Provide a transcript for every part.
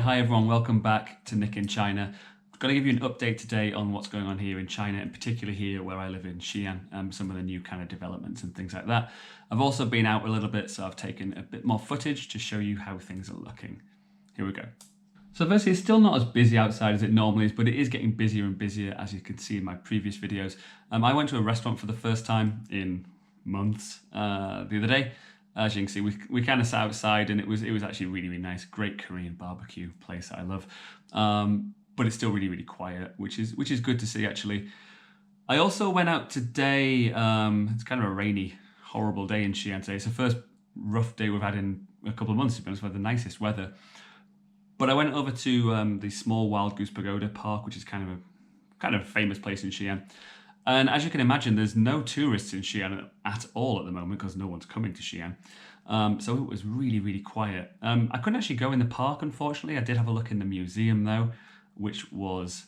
hi everyone, welcome back to Nick in China. I'm going to give you an update today on what's going on here in China, and particularly here where I live in Xi'an, some of the new kind of developments and things like that. I've also been out a little bit, so I've taken a bit more footage to show you how things are looking. Here we go. So firstly, it's still not as busy outside as it normally is, but it is getting busier and busier, as you can see in my previous videos. I went to a restaurant for the first time in months the other day. As you can see, we kind of sat outside, and it was actually really, really nice. Great Korean barbecue place that I love, but it's still really, really quiet, which is good to see actually. I also went out today. It's kind of a rainy, horrible day in Xi'an today. It's the first rough day we've had in a couple of months. To be honest, with the nicest weather. But I went over to the small Wild Goose Pagoda Park, which is kind of a famous place in Xi'an. And as you can imagine, there's no tourists in Xi'an at all at the moment because no one's coming to Xi'an. So it was really, really quiet. I couldn't actually go in the park, unfortunately. I did have a look in the museum though, which was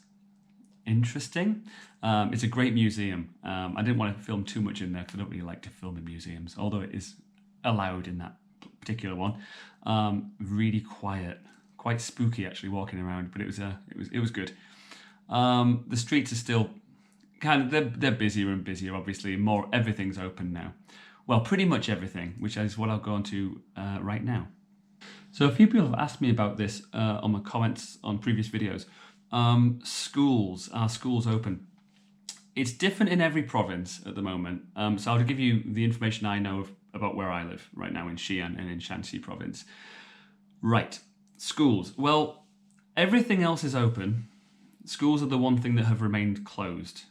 interesting. It's a great museum. I didn't want to film too much in there because I don't really like to film in museums, although it is allowed in that particular one. Really quiet, quite spooky actually walking around, but it was good. The streets are still they're busier and busier, obviously. Everything's open now. Well, pretty much everything, which is what I'll go on to right now. So a few people have asked me about this on my comments on previous videos. Are schools open? It's different in every province at the moment. So I'll give you the information I know about where I live right now in Xi'an and in Shanxi province. Right, schools. Well, everything else is open. Schools are the one thing that have remained closed.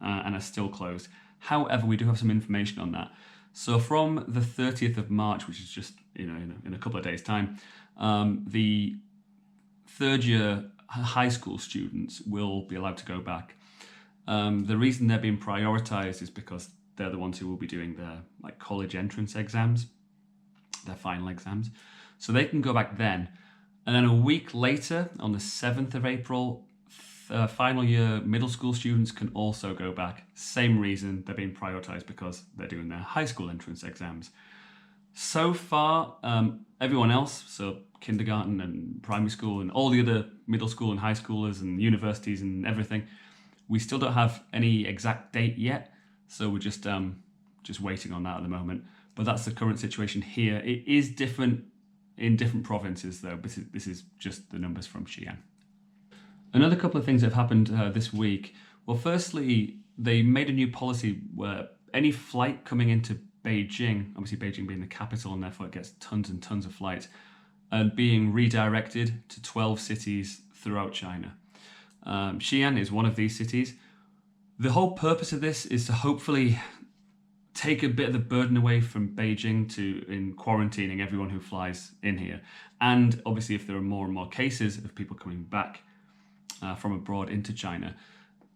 And are still closed. However, we do have some information on that. So from the 30th of March, which is just in a couple of days' time, the third year high school students will be allowed to go back. The reason they're being prioritised is because they're the ones who will be doing their college entrance exams, their final exams. So they can go back then. And then a week later, on the 7th of April, final year middle school students can also go back. Same reason, they're being prioritised because they're doing their high school entrance exams. So far, everyone else, so kindergarten and primary school and all the other middle school and high schoolers and universities and everything, we still don't have any exact date yet. So we're just waiting on that at the moment. But that's the current situation here. It is different in different provinces though. This is just the numbers from Xi'an. Another couple of things that have happened this week. Well, firstly, they made a new policy where any flight coming into Beijing, obviously Beijing being the capital and therefore it gets tons and tons of flights, and being redirected to 12 cities throughout China. Xi'an is one of these cities. The whole purpose of this is to hopefully take a bit of the burden away from Beijing in quarantining everyone who flies in here. And obviously if there are more and more cases of people coming back from abroad into China,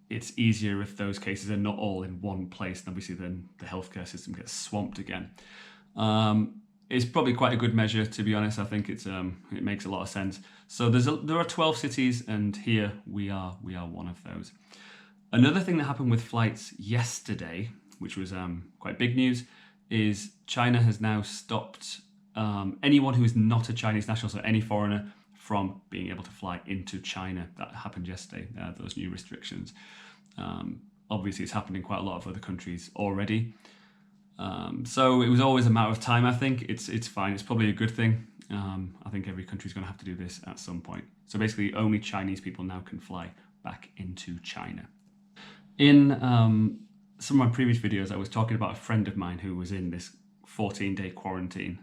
it's easier if those cases are not all in one place, and obviously then the healthcare system gets swamped again. It's probably quite a good measure, to be honest. I think it makes a lot of sense. So there are 12 cities, and here we are one of those. Another thing that happened with flights yesterday, which was quite big news, is China has now stopped anyone who is not a Chinese national, so any foreigner, from being able to fly into China. That happened yesterday, those new restrictions. Obviously, it's happened in quite a lot of other countries already. So it was always a matter of time, I think. It's fine. It's probably a good thing. I think every country's going to have to do this at some point. So basically, only Chinese people now can fly back into China. In some of my previous videos, I was talking about a friend of mine who was in this 14-day quarantine,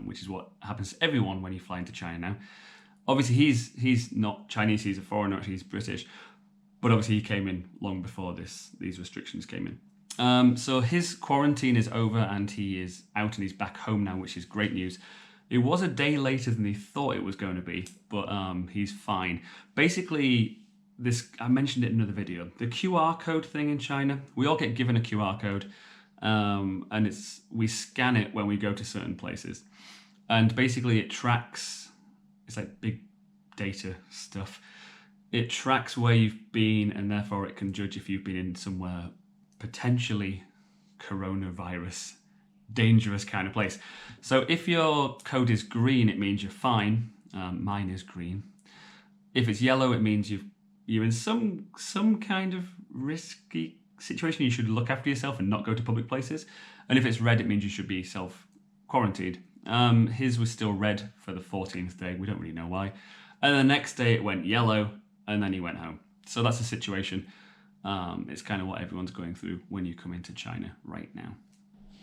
which is what happens to everyone when you fly into China now. Obviously, he's not Chinese, he's a foreigner, he's British, but obviously he came in long before these restrictions came in. So his quarantine is over and he is out and he's back home now, which is great news. It was a day later than he thought it was going to be, but he's fine. Basically, I mentioned it in another video, the QR code thing in China, we all get given a QR code, and we scan it when we go to certain places. And basically it tracks, it's like big data stuff. It tracks where you've been, and therefore it can judge if you've been in somewhere potentially coronavirus dangerous kind of place. So if your code is green, it means you're fine. Mine is green. If it's yellow, it means you're in some kind of risky situation. You should look after yourself and not go to public places. And if it's red, it means you should be self-quarantined. His was still red for the 14th day. We don't really know why. And the next day it went yellow, and then he went home. So that's the situation. It's kind of what everyone's going through when you come into China right now.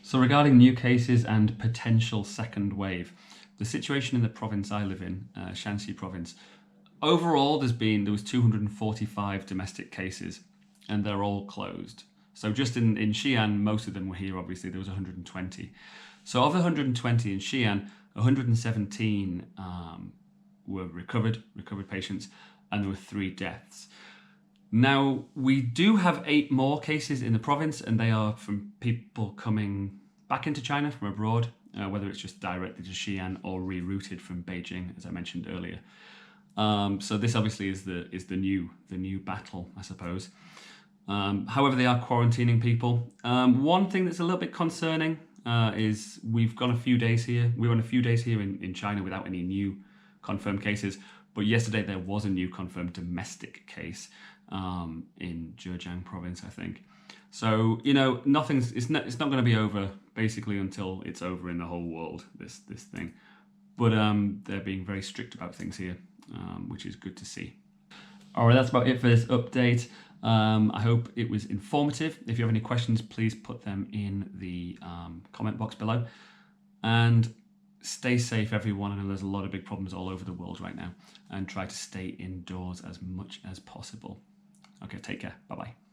So regarding new cases and potential second wave, the situation in the province I live in, Shanxi province, overall there was 245 domestic cases, and they're all closed. So just in Xi'an, most of them were here, obviously, there was 120. So of the 120 in Xi'an, 117 were recovered patients, and there were 3 deaths. Now, we do have 8 more cases in the province, and they are from people coming back into China from abroad, whether it's just directly to Xi'an or rerouted from Beijing, as I mentioned earlier. So this obviously is the new battle, I suppose. However, they are quarantining people. One thing that's a little bit concerning is we've gone a few days here. We were on a few days here in China without any new confirmed cases. But yesterday there was a new confirmed domestic case in Zhejiang province, I think. So, you know, it's not going to be over basically until it's over in the whole world, this thing. But they're being very strict about things here, which is good to see. All right, that's about it for this update. I hope it was informative. If you have any questions, please put them in the comment box below. And stay safe, everyone. I know there's a lot of big problems all over the world right now. And try to stay indoors as much as possible. Okay, take care. Bye-bye.